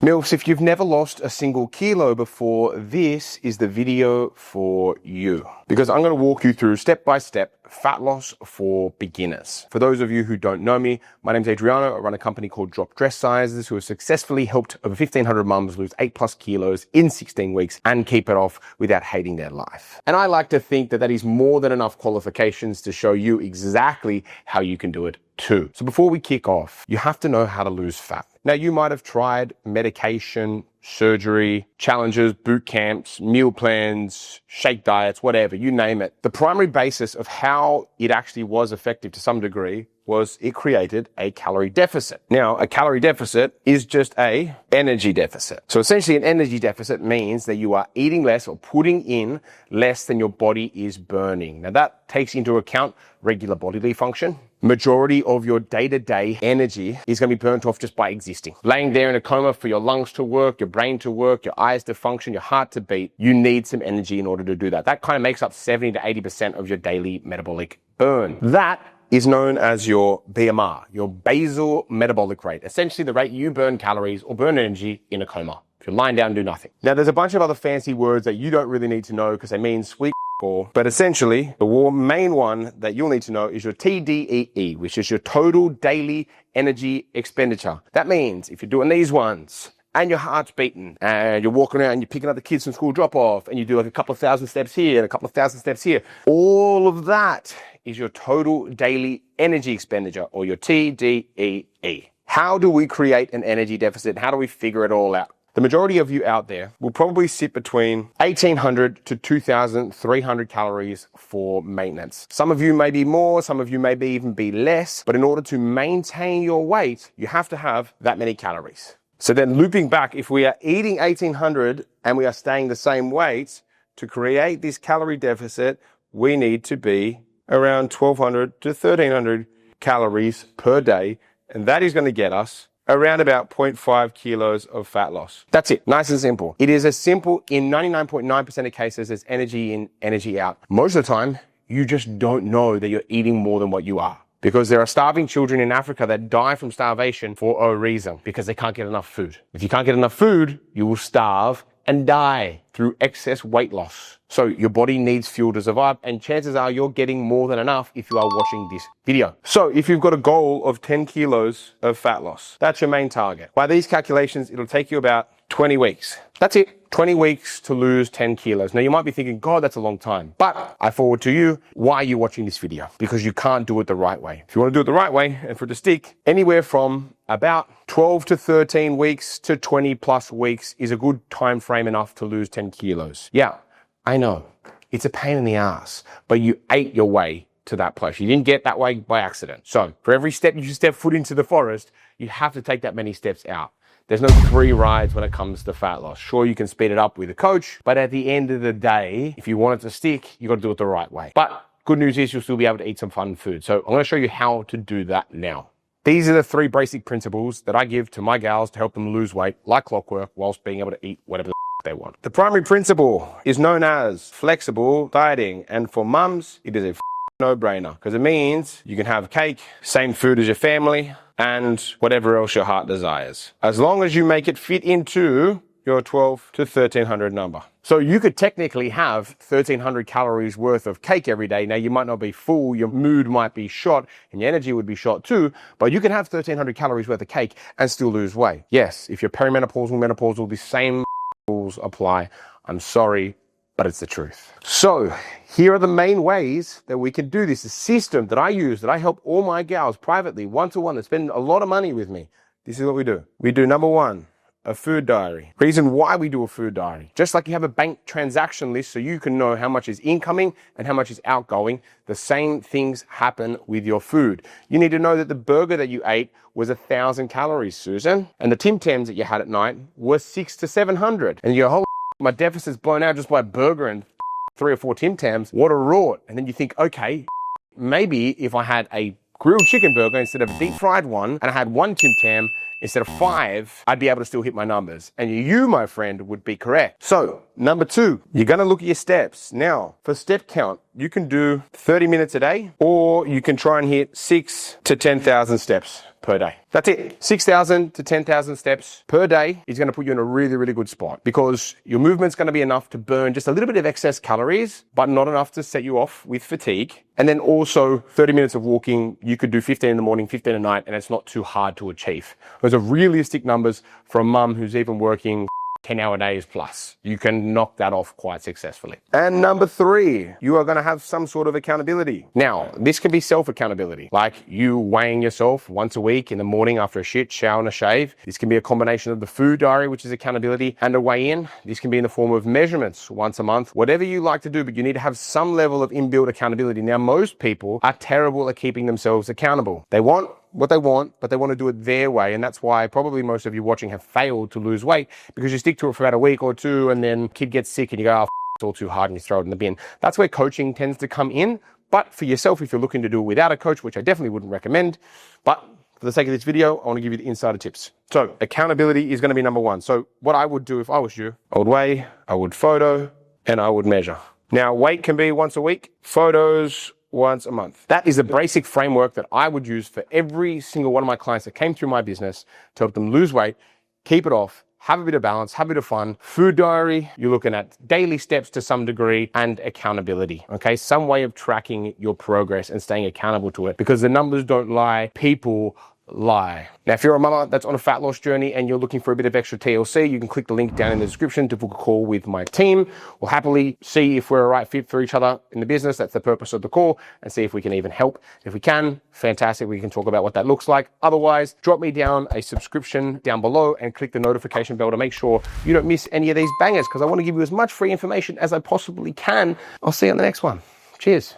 MILFs, if you've never lost a single kilo before, this is the video for you. Because I'm going to walk you through step-by-step fat loss for beginners. For those of you who don't know me, my name's Adriano. I run a company called Drop Dress Sizes who have successfully helped over 1,500 mums lose 8+ kilos in 16 weeks and keep it off without hating their life. And I like to think that that is more than enough qualifications to show you exactly how you can do it too. So before we kick off, you have to know how to lose fat. Now, you might have tried medication, surgery, challenges, boot camps, meal plans, shake diets, whatever, you name it. The primary basis of how it actually was effective to some degree was it created a calorie deficit. Now, a calorie deficit is just an energy deficit. So essentially an energy deficit means that you are eating less or putting in less than your body is burning. Now that takes into account regular bodily function. Majority of your day-to-day energy is going to be burnt off just by existing. Laying there in a coma for your lungs to work, your brain to work, your eyes to function, your heart to beat, you need some energy in order to do that. That kind of makes up 70 to 80% of your daily metabolic burn. That is known as your BMR, your basal metabolic rate. Essentially the rate you burn calories or burn energy in a coma. If you're lying down and do nothing. Now there's a bunch of other fancy words that you don't really need to know because they mean sweet but essentially, the main one that you'll need to know is your TDEE, which is your total daily energy expenditure. That means if you're doing these ones and your heart's beating and you're walking around and you're picking up the kids from school drop off and you do like a couple of thousand steps here and a couple of thousand steps here, all of that is your total daily energy expenditure or your TDEE. How do we create an energy deficit? How do we figure it all out? The majority of you out there will probably sit between 1,800 to 2,300 calories for maintenance. Some of you may be more, some of you may even be less, but in order to maintain your weight, you have to have that many calories. So then looping back, if we are eating 1,800 and we are staying the same weight, to create this calorie deficit, we need to be around 1,200 to 1,300 calories per day, and that is going to get us around about 0.5 kilos of fat loss. That's it. Nice and simple. It is as simple in 99.9% of cases as energy in, energy out. Most of the time, you just don't know that you're eating more than what you are. Because there are starving children in Africa that die from starvation for a reason. Because they can't get enough food. If you can't get enough food, you will starve and die through excess weight loss. So your body needs fuel to survive, and chances are you're getting more than enough if you are watching this video. So if you've got a goal of 10 kilos of fat loss, that's your main target. By these calculations, it'll take you about 20 weeks. That's it. 20 weeks to lose 10 kilos. Now you might be thinking, God, that's a long time. But I forward to you, why are you watching this video? Because you can't do it the right way. If you want to do it the right way, and for it to stick, anywhere from about 12 to 13 weeks to 20+ weeks is a good time frame enough to lose 10 kilos. Yeah, I know. It's a pain in the ass, but you ate your way to that place. You didn't get that way by accident. So for every step you step foot into the forest, you have to take that many steps out. There's no free rides when it comes to fat loss. Sure, you can speed it up with a coach, but at the end of the day, if you want it to stick, you got to do it the right way. But good news is you'll still be able to eat some fun food. So I'm going to show you how to do that now. These are the 3 basic principles that I give to my gals to help them lose weight like clockwork whilst being able to eat whatever they want. The primary principle is known as flexible dieting. And for mums, it is a no-brainer because it means you can have cake, same food as your family, and whatever else your heart desires. As long as you make it fit into your 12 to 1,300 number. So you could technically have 1,300 calories worth of cake every day. Now you might not be full, your mood might be shot, and your energy would be shot too, but you can have 1,300 calories worth of cake and still lose weight. Yes, if you're perimenopausal, menopausal, the same rules apply. I'm sorry, but it's the truth. So here are the main ways that we can do this. The system that I use, that I help all my gals privately, one-to-one, that spend a lot of money with me. This is what we do. We do number 1, a food diary. Reason why we do a food diary. Just like you have a bank transaction list so you can know how much is incoming and how much is outgoing, the same things happen with your food. You need to know that the burger that you ate was 1,000 calories, Susan, and the Tim Tams that you had at night were 600 to 700. And your whole my deficit's blown out just by a burger and 3 or 4 Tim Tams. What a rort. And then you think, okay, maybe if I had a grilled chicken burger instead of a deep fried one, and I had 1 Tim Tam, instead of 5, I'd be able to still hit my numbers. And you, my friend, would be correct. So, number 2, you're gonna look at your steps. Now, for step count, you can do 30 minutes a day, or you can try and hit 6 to 10,000 steps per day. That's it. 6,000 to 10,000 steps per day is going to put you in a really, really good spot, because your movement's going to be enough to burn just a little bit of excess calories, but not enough to set you off with fatigue. And then also 30 minutes of walking, you could do 15 in the morning, 15 at night, and it's not too hard to achieve. Those are realistic numbers for a mum who's even working 10-hour days plus. You can knock that off quite successfully. And number 3, you are going to have some sort of accountability. Now, this can be self-accountability, like you weighing yourself once a week in the morning after a shit, shower and a shave. This can be a combination of the food diary, which is accountability, and a weigh-in. This can be in the form of measurements once a month, whatever you like to do, but you need to have some level of inbuilt accountability. Now, most people are terrible at keeping themselves accountable. They want what they want, but they want to do it their way. And that's why probably most of you watching have failed to lose weight, because you stick to it for about a week or 2 and then kid gets sick and you go, oh, it's all too hard, and you throw it in the bin. That's where coaching tends to come in. But for yourself, if you're looking to do it without a coach, which I definitely wouldn't recommend, but for the sake of this video, I want to give you the insider tips. So accountability is going to be number 1. So what I would do if I was you, I would weigh, I would photo, and I would measure. Now, weight can be once a week, photos once a month. That is a basic framework that I would use for every single one of my clients that came through my business to help them lose weight, keep it off, have a bit of balance, have a bit of fun. Food diary, you're looking at daily steps to some degree, and accountability, okay? Some way of tracking your progress and staying accountable to it, because the numbers don't lie, people lie. Now, if you're a mama that's on a fat loss journey and you're looking for a bit of extra TLC, you can click the link down in the description to book a call with my team. We'll happily see if we're a right fit for each other in the business. That's the purpose of the call, and see if we can even help. If we can, fantastic. We can talk about what that looks like. Otherwise, drop me down a subscription down below and click the notification bell to make sure you don't miss any of these bangers, because I want to give you as much free information as I possibly can. I'll see you on the next one. Cheers.